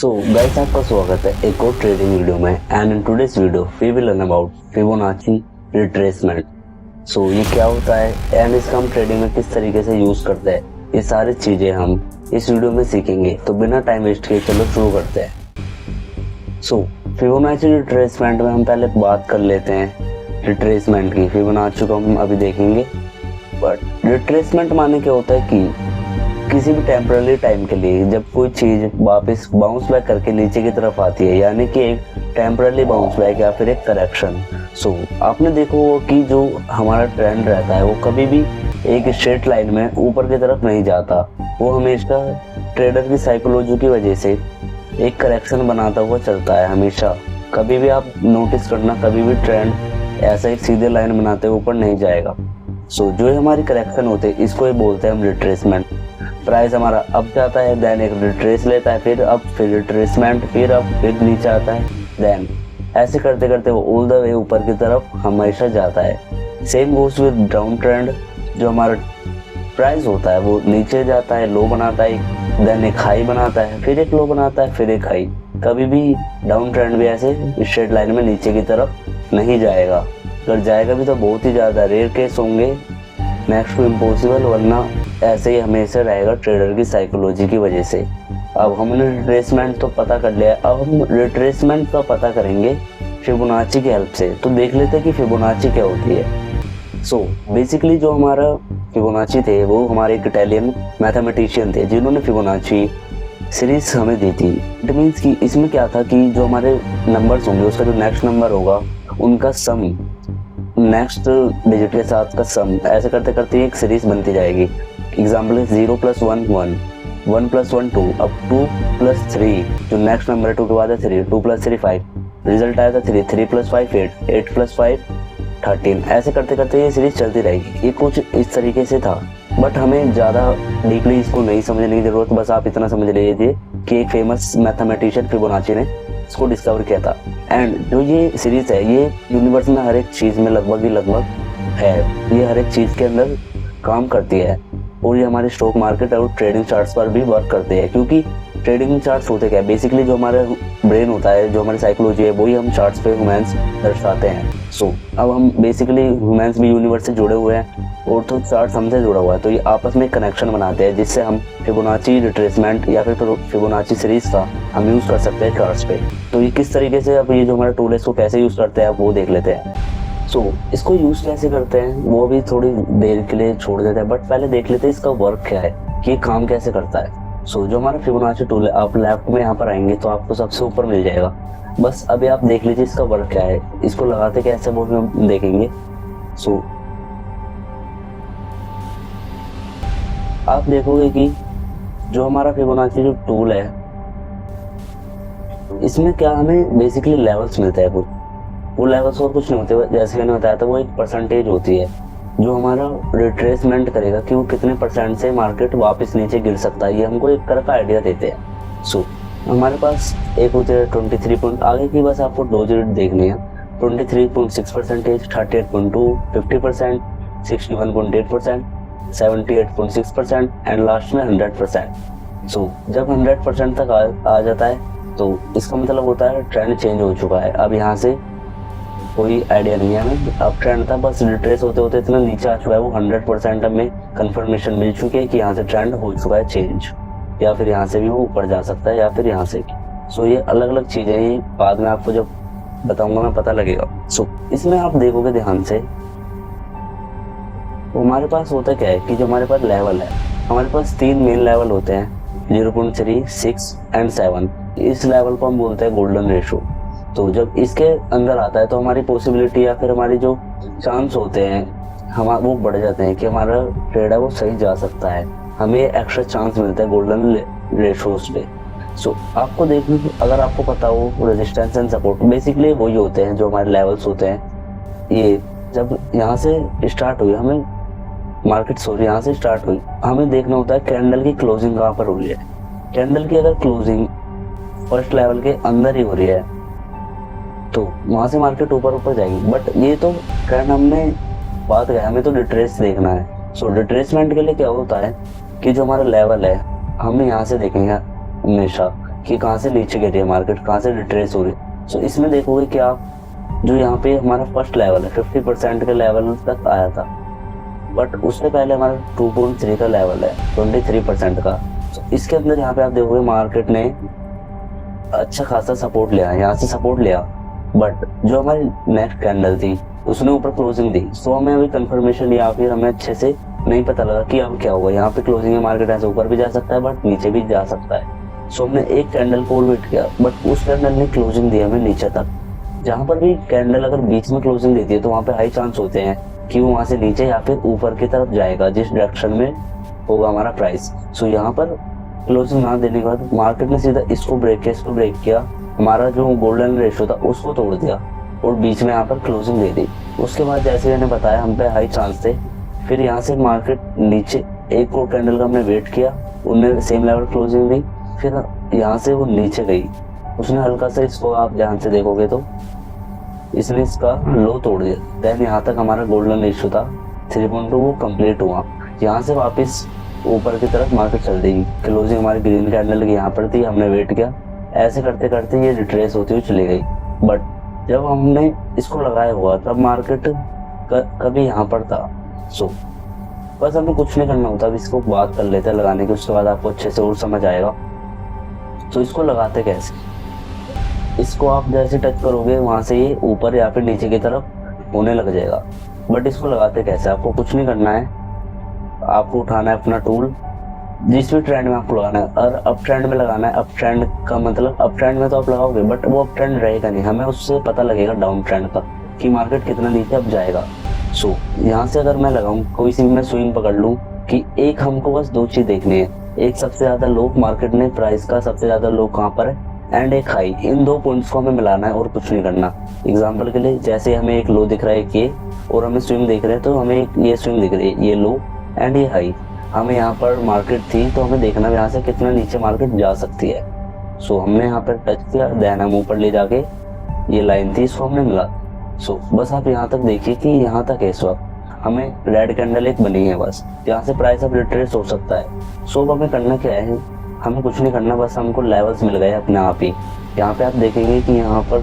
So guys, आपका स्वागत है एक और ट्रेडिंग वीडियो में। And in today's video we will learn about Fibonacci retracement. So ये क्या होता है एंड इसका हम ट्रेडिंग में किस तरीके से यूज करते हैं, ये सारी चीजें हम इस वीडियो में सीखेंगे। तो बिना टाइम वेस्ट किए चलो शुरू करते हैं। सो फिबोनाची रिट्रेसमेंट में हम पहले बात कर लेते हैं रिट्रेसमेंट की। फिबोनाची को हम अभी देखेंगे, बट रिट्रेसमेंट माने क्या होता है कि किसी भी टेम्पररी टाइम के लिए जब कोई चीज वापस बाउंस बैक करके नीचे की तरफ आती है, यानी कि एक टेम्पररी बाउंस बैक या फिर एक करेक्शन। सो आपने देखो कि जो हमारा ट्रेंड रहता है वो कभी भी एक स्ट्रेट लाइन में ऊपर की तरफ नहीं जाता, वो हमेशा ट्रेडर की साइकोलॉजी की वजह से एक करेक्शन बनाता हुआ चलता है हमेशा। कभी भी आप नोटिस करना, कभी भी ट्रेंड ऐसा एक सीधे लाइन बनाते हुए ऊपर नहीं जाएगा। सो जो हमारी करेक्शन होते हैं इसको ही बोलते हैं हम रिट्रेसमेंट। प्राइस हमारा अप जाता है, देन एक रिट्रेस लेता है, फिर अप, फिर रिट्रेसमेंट, फिर अप, फिर नीचे आता है, देन ऐसे करते करते वो ऑल द वे ऊपर की तरफ हमेशा जाता है। Same goes with down trend. जो हमारा प्राइस होता है वो नीचे जाता है, लो बनाता है, देन एक हाई बनाता है, फिर एक लो बनाता है, फिर एक हाई। कभी भी डाउन ट्रेंड भी ऐसे स्ट्रेट लाइन में नीचे की तरफ नहीं जाएगा। अगर जाएगा भी तो बहुत ही ज़्यादा रेयर केस होंगे, नेक्स्ट टू इम्पॉसिबल, वरना ऐसे ही हमेशा रहेगा ट्रेडर की साइकोलॉजी की वजह से। अब हमने रिट्रेसमेंट तो पता कर लिया, अब हम रिट्रेसमेंट का पता करेंगे फिबोनाची की हेल्प से। तो देख लेते हैं कि फिबोनाची क्या होती है। सो बेसिकली जो हमारा फिबोनाची थे वो हमारे एक इटालियन मैथमेटिशियन थे जिन्होंने फिबोनाची सीरीज हमें दी थी। इट मीन्स कि इसमें क्या था कि जो हमारे नंबर्स होंगे उसका जो नेक्स्ट नंबर होगा उनका सम, नेक्स्ट डिजिट के साथ का सम, ऐसे करते करते एक सीरीज बनती जाएगी। एग्जाम्पल है 0 + 1 1, 1 + 1 2, अब 2 + 3, जो नेक्स्ट नंबर है 2 के बाद है 3, 2 + 3 5, रिजल्ट आया था 3, 3 + 5 8, 8 + 5 13। ऐसे करते करते ये सीरीज चलती रहेगी। ये कुछ इस तरीके से था, बट हमें ज़्यादा डीपली इसको नहीं समझने की जरूरत। बस आप इतना समझ लीजिए कि एक फेमस मैथमेटिशियन फिबोनाची ने इसको डिस्कवर किया था। एंड जो ये सीरीज है ये यूनिवर्स में हर एक चीज़ में लगभग है, ये हर एक चीज़ के अंदर काम करती है। और ये हमारे स्टॉक मार्केट और ट्रेडिंग चार्ट्स पर भी वर्क करते हैं, क्योंकि ट्रेडिंग चार्ट्स होते क्या है, बेसिकली जो हमारा ब्रेन होता है, जो हमारी साइकोलॉजी है, वही हम चार्ट्स पे ह्यूमंस दर्शाते हैं। सो अब हम बेसिकली ह्यूमंस भी यूनिवर्स से जुड़े हुए हैं और तो चार्ट्स हमसे जुड़ा हुआ है, तो ये आपस में कनेक्शन बनाते हैं जिससे हम फिबोनाची रिट्रेसमेंट या फिर फिबोनाची सीरीज का हम यूज़ कर सकते हैं चार्ट्स पे। तो ये किस तरीके से, अब ये जो हमारा टूल है इसको कैसे यूज़ करते हैं वो देख लेते हैं। सो इसको यूज़ कैसे करते हैं वो भी थोड़ी देर के लिए छोड़ देते हैं, बट पहले देख लेते हैं इसका वर्क क्या है, कि ये काम कैसे करता है। सो जो हमारा फिबोनाची टूल है, आप लेफ्ट में यहाँ पर आएंगे तो आपको सबसे ऊपर मिल जाएगा। बस अभी आप देख लीजिए इसका वर्क क्या है, इसको लगाते कैसे वो भी हम देखेंगे। सो आप देखोगे कि जो हमारा फिबोनाची जो टूल है इसमें क्या हमें बेसिकली लेवल्स मिलते हैं कुछ। वो लेवल्स और कुछ नहीं होते, जैसे मैंने बताया था वो एक परसेंटेज होती है जो हमारा रिट्रेसमेंट करेगा कि वो कितने परसेंट से मार्केट वापस नीचे गिर सकता है। ये हमको एक तरह का आइडिया देते हैं। सो हमारे पास एक होते हैं 23 पॉइंट, आगे की बस आपको दो डिजिट देखनी है। 23.6%, 38.2, 50%, 61.8%, 78.6% एंड लास्ट में 100%। सो जब 100% तक आ जाता है तो इसका मतलब होता है ट्रेंड चेंज हो चुका है। अब यहाँ से कोई आइडिया नहीं है हमें, अब ट्रेंड था बस रिट्रेस होते होते इतना नीचे आ चुका है, वो 100% हमें कंफर्मेशन मिल चुकी है कि यहाँ से ट्रेंड हो चुका है चेंज, या फिर यहाँ से भी वो ऊपर जा सकता है या फिर यहाँ से भी। सो ये अलग अलग चीज़ें हैं, बाद में आपको जब बताऊंगा मैं पता लगेगा। सो इसमें आप देखोगे ध्यान से, हमारे पास होता क्या है कि जो हमारे पास लेवल है, हमारे पास 3 मेन लेवल होते हैं, 0.3, 6 एंड 7। इस लेवल को हम बोलते हैं गोल्डन रेशो। तो जब इसके अंदर आता है तो हमारी पॉसिबिलिटी या फिर हमारी जो चांस होते हैं हम वो बढ़ जाते हैं कि हमारा ट्रेड है वो सही जा सकता है, हमें एक्स्ट्रा चांस मिलता है गोल्डन रेशोज पे। सो आपको देखने, अगर आपको पता हो रेजिस्टेंस एंड सपोर्ट बेसिकली वही होते हैं जो हमारे लेवल्स होते हैं। ये जब यहाँ से स्टार्ट हुई हमें मार्केट, यहाँ से स्टार्ट हुई, हमें देखना होता है कैंडल की क्लोजिंग कहाँ पर हो रही है। कैंडल की अगर क्लोजिंग फर्स्ट लेवल के अंदर ही हो रही है तो वहां से मार्केट ऊपर जाएगी। बट ये तो ट्रेंड हमने बात गया, हमें तो रिट्रेस देखना है। सो रिट्रेसमेंट के लिए क्या होता है कि जो हमारा लेवल है हम यहाँ से देखेंगे हमेशा कि कहाँ से नीचे गिरी है मार्केट, कहाँ से रिट्रेस हो रही है। सो इसमें देखोगे कि आप जो यहाँ पे हमारा फर्स्ट लेवल है 50% के लेवल तक आया था, बट उससे पहले हमारा 2.3 का लेवल है 23% का। तो इसके अंदर यहाँ पे आप देखोगे मार्केट ने अच्छा खासा सपोर्ट लिया, यहाँ से सपोर्ट लिया, बट जो हमारी नेक्स्ट कैंडल थी उसने ऊपर क्लोजिंग दी। सो हमें अभी कंफर्मेशन या फिर हमें अच्छे से नहीं पता लगा कि अब क्या होगा। यहाँ पे क्लोजिंग है, मार्केट ऐसे ऊपर भी जा सकता है बट नीचे भी जा सकता है। सो हमने एक कैंडल को वेट किया, बट उस कैंडल ने क्लोजिंग दी हमें नीचे तक। जहाँ पर भी कैंडल अगर बीच में क्लोजिंग देती है तो वहाँ पे हाई चांस होते हैं कि वो वहाँ से नीचे या फिर ऊपर की तरफ जाएगा जिस डायरेक्शन में होगा हमारा प्राइस। सो यहाँ पर क्लोजिंग ना देने के बाद मार्केट ने सीधा इसको ब्रेक किया, हमारा जो गोल्डन रेशियो था उसको तोड़ दिया और बीच में यहाँ पर क्लोजिंग दे दी। उसके बाद जैसे मैंने बताया हम पे हाई चांस थे। फिर यहाँ से मार्केट नीचे एक और कैंडल का हमने वेट किया, उन्होंने सेम लेवल क्लोजिंग दी, फिर यहाँ से वो नीचे गई, उसने हल्का सा इसको आप ध्यान से देखोगे तो इसने इसका लो तोड़ दिया। देन यहाँ तक हमारा गोल्डन रेशियो था 3.2 वो कंप्लीट हुआ। यहाँ से वापस ऊपर की तरफ मार्केट चल रही, क्लोजिंग हमारी ग्रीन कैंडल की यहाँ पर थी, हमने वेट किया, ऐसे करते करते ये रिट्रेस होती हुई चली गई। बट जब हमने इसको लगाया हुआ तब मार्केट कभी यहाँ पर था। सो बस हमें कुछ नहीं करना होता, अब इसको बात कर लेते हैं लगाने की, उसके बाद आपको अच्छे से और समझ आएगा। तो इसको लगाते कैसे, इसको आप जैसे टच करोगे वहां से ये ऊपर या फिर नीचे की तरफ होने लग जाएगा। बट इसको लगाते कैसे, आपको कुछ नहीं करना है, आपको उठाना है अपना टूल, जिस भी ट्रेंड में आपको लगाना है। और अप ट्रेंड में लगाना है। अप ट्रेंड का मतलब अप ट्रेंड में तो आप लगाओगे बट वो अप ट्रेंड रहेगा नहीं, हमें उससे पता लगेगा डाउन ट्रेंड का कि मार्केट कितना नीचे अब जाएगा। सो यहाँ से अगर मैं लगाऊं कोई सी मैं स्विंग पकड़ लूँ कि एक हमको बस दो चीज देखनी है, एक सबसे ज्यादा लो मार्केट ने प्राइस का सबसे ज्यादा लो कहाँ पर है एंड एक हाई, इन दो पॉइंट्स को हमें मिलाना है और कुछ नहीं करना। एग्जांपल के लिए जैसे हमें एक लो दिख रहा है ये और हमें स्विंग दिख रहे हैं, तो हमें ये स्विंग दिख रही है, ये लो एंड ये हाई। हमें यहाँ पर मार्केट थी तो हमें देखना यहाँ से कितना नीचे मार्केट जा सकती है। सो हमने यहाँ पर टच किया, देन हम ऊपर ले जाके ये लाइन थी इसको हमने मिला। सो बस आप यहाँ तक देखिए कि यहाँ तक है इस वक्त हमें रेड कैंडल एक बनी है, बस यहाँ से प्राइस अब रिट्रेस हो सकता है। सो अब हमें करना क्या है, हमें कुछ नहीं करना, बस हमको लेवल्स मिल गए अपने आप ही। यहाँ पे आप देखेंगे कि यहाँ पर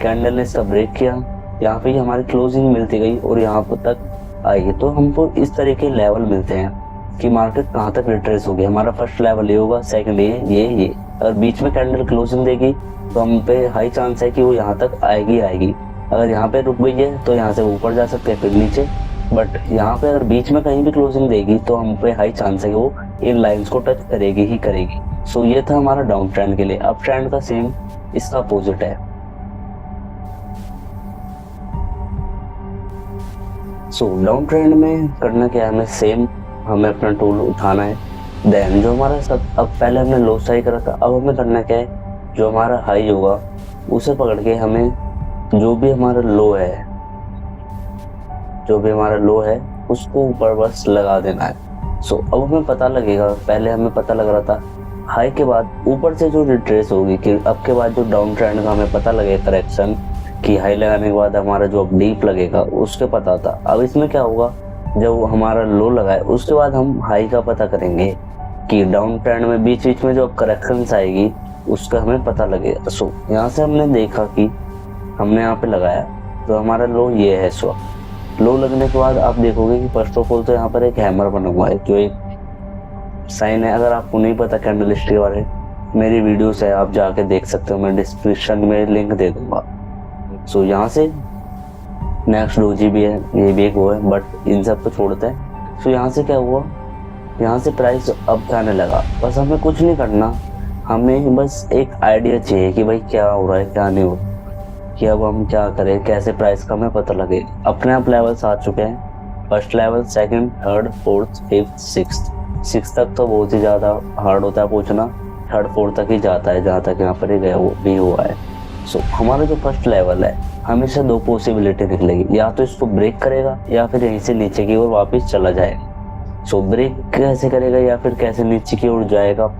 कैंडल ने इसका ब्रेक किया, यहाँ पे हमारी क्लोजिंग मिलती गई और यहाँ पर तक आई। तो हमको इस तरह के लेवल मिलते हैं कि मार्केट कहाँ तक रिट्रेस होगी। हमारा फर्स्ट लेवल ये होगा, सेकंड ये और बीच में कैंडल क्लोजिंग देगी तो हम पे हाई चांस है कि वो यहाँ तक आएगी। अगर यहाँ पे रुक गई है तो यहाँ से ऊपर जा सकते हैं फिर नीचे, बट यहाँ पे अगर बीच में कहीं भी क्लोजिंग देगी तो हम पे हाई चांस है कि वो इन लाइंस को टच करेगी ही करेगी। सो ये था हमारा डाउन ट्रेंड के लिए। अप ट्रेंड का सेम इसका अपोजिट है। सो डाउन ट्रेंड में करना क्या है, हमें सेम हमें अपना टूल उठाना है। देन जो हमारा अब पहले हमने लो साई करा था, अब हमें करना क्या है, जो हमारा हाई होगा उसे पकड़ के हमें जो भी हमारा लो है उसको ऊपर बस लगा देना है। सो अब हमें पता लगेगा, पहले हमें पता लग रहा था हाई के बाद ऊपर से जो रिट्रेस होगी कि अब के बाद जो डाउन ट्रेंड का हमें पता लगेगा करेक्शन कि हाई लगाने के बाद हमारा जो अब डीप लगेगा उसके पता था। अब इसमें क्या होगा, जब हमारा लो लगाए उसके बाद हम हाई का पता करेंगे कि डाउन ट्रेंड में बीच में जो करेक्शन आएगी उसका हमें पता लगेगा। सो यहाँ से हमने देखा कि हमने यहाँ पे लगाया तो हमारा लो ये है। सो लो लगने के बाद आप देखोगे कि फर्स्ट ऑफ ऑल तो यहाँ पर एक हैमर बना हुआ है जो एक साइन है। अगर आपको नहीं पता कैंडल हिस्ट्री के बारे में, मेरी वीडियोस है आप जाके देख सकते हो, मैं डिस्क्रिप्शन में लिंक दे दूंगा। सो यहाँ से नेक्स्ट डोजी भी है, ये भी एक वो है, बट इन सब को छोड़ते हैं। सो यहाँ से क्या हुआ, यहाँ से प्राइस अब आने लगा। बस हमें कुछ नहीं करना, हमें बस एक आइडिया चाहिए कि भाई क्या हो रहा है क्या नहीं हो रहा, कि अब हम क्या करें, कैसे प्राइस का हमें पता लगे। अपने आप लेवल्स आ चुके हैं, first level, second, third, fourth, fifth, six तक तो बहुत ही ज़्यादा हार्ड होता है पूछना, थर्ड फोर्थ तक ही जाता है जहाँ तक यहाँ पर ही गया भी हुआ है। सो हमारा जो फर्स्ट लेवल है हमेशा दो पॉसिबिलिटी निकलेगी, या तो इसको ब्रेक करेगा या फिर यहीं से नीचे की ओर वापस चला जाएगा। सो ब्रेक कैसे करेगा या फिर कैसे नीचे की ओर जाएगा,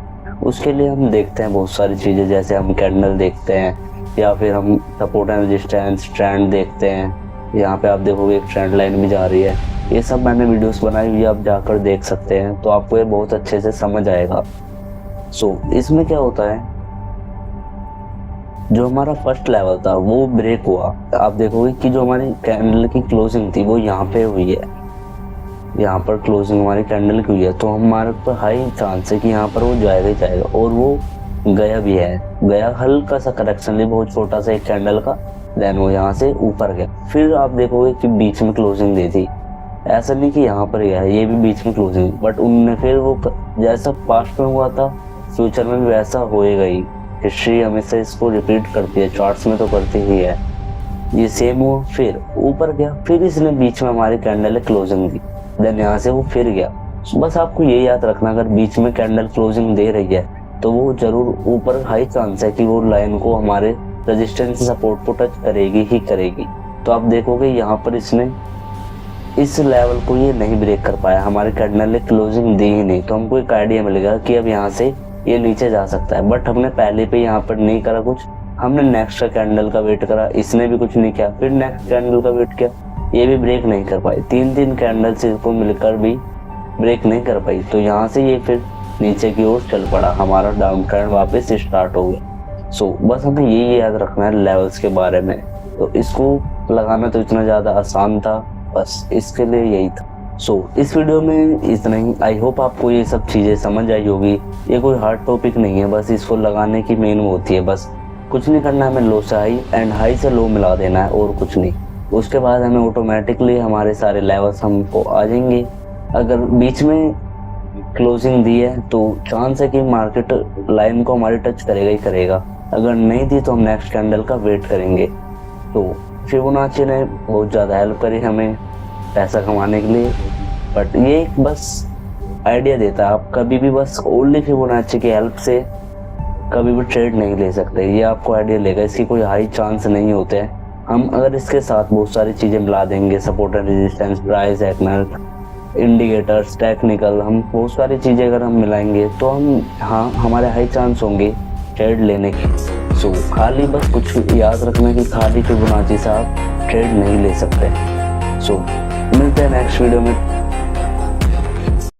उसके लिए हम देखते हैं बहुत सारी चीज़ें, जैसे हम कैंडल देखते हैं या फिर हम सपोर्ट एंड रेजिस्टेंस ट्रेंड देखते हैं। यहाँ पे आप देखोगे एक ट्रेंड लाइन भी जा रही है, ये सब मैंने वीडियोस बनाई हुई है, आप जाकर देख सकते हैं तो आपको ये बहुत अच्छे से समझ आएगा। सो इसमें क्या होता है, जो हमारा फर्स्ट लेवल था वो ब्रेक हुआ। आप देखोगे कि जो हमारी कैंडल की क्लोजिंग थी वो यहाँ पे हुई है, यहाँ पर क्लोजिंग हमारी कैंडल की हुई है, तो हमारे पर हाई चांस है कि यहाँ पर वो जाएगा ही जाएगा, और वो गया भी है। गया, हल्का सा करेक्शन लिया, बहुत छोटा सा एक कैंडल का, देन वो यहाँ से ऊपर गया। फिर आप देखोगे कि बीच में क्लोजिंग दी थी, ऐसा नहीं कि यहाँ पर गया है, ये भी बीच में क्लोजिंग, बट उनने फिर वो जैसा पास्ट में हुआ था फ्यूचर में भी वैसा होएगा ही। हिस्ट्री हमेशा इसको रिपीट करती है, चार्ट्स में तो करती ही है। ये सेम हुआ, फिर ऊपर गया, फिर इसने बीच में हमारी कैंडल क्लोजिंग दी, देन यहाँ से वो फिर गया। बस आपको ये याद रखना, अगर बीच में कैंडल क्लोजिंग दे रही है तो वो जरूर ऊपर हाई चांस है कि वो लाइन को हमारे रेजिस्टेंस सपोर्ट को टच करेगी ही करेगी। तो आप देखोगे यहाँ पर इसने इस लेवल को ये नहीं ब्रेक कर पाया, हमारे कैंडल ने क्लोजिंग दी ही नहीं, तो हमको एक आइडिया मिलेगा कि अब यहाँ से ये नीचे जा सकता है। बट हमने पहले पे यहाँ पर नहीं करा कुछ, हमने नेक्स्ट कैंडल का वेट करा, इसने भी कुछ नहीं किया, फिर नेक्स्ट कैंडल का वेट किया, ये भी ब्रेक नहीं कर पाई। तीन कैंडल्स को मिलकर भी ब्रेक नहीं कर पाई, तो यहाँ से ये फिर नीचे की ओर चल पड़ा, हमारा डाउन ट्रेंड वापस स्टार्ट हो गया। सो बस हमें ये याद रखना है लेवल्स के बारे में, तो इसको लगाना तो इतना ज़्यादा आसान था, बस इसके लिए यही था। सो इस वीडियो में इतना ही। आई होप आपको ये सब चीज़ें समझ आई होगी। ये कोई हार्ड टॉपिक नहीं है, बस इसको लगाने की मेन होती है, बस कुछ नहीं करना है, हमें लो से हाई एंड हाई से लो मिला देना है और कुछ नहीं। उसके बाद हमें ऑटोमेटिकली हमारे सारे लेवल्स हमको आ जाएंगे। अगर बीच में क्लोजिंग दी है तो चांस है कि मार्केट लाइन को हमारी टच करेगा ही करेगा, अगर नहीं दी तो हम नेक्स्ट कैंडल का वेट करेंगे। तो फिबोनाची ने बहुत ज़्यादा हेल्प करी हमें पैसा कमाने के लिए, बट ये एक बस आइडिया देता है। आप कभी भी बस ओनली फिबोनाची की हेल्प से कभी भी ट्रेड नहीं ले सकते, ये आपको आइडिया लेगा, इसकी कोई हाई चांस नहीं होते हैं। हम अगर इसके साथ बहुत सारी चीज़ें मिला देंगे, support and resistance, price action, indicators, technical, हम बहुत सारी चीज़ें अगर हम मिलाएंगे तो हम हमारे हाई चांस होंगे ट्रेड लेने के। सो खाली बस कुछ याद रखना कि खाली फिबोनाची से आप ट्रेड नहीं ले सकते। सो मिलते हैं नेक्स्ट वीडियो में।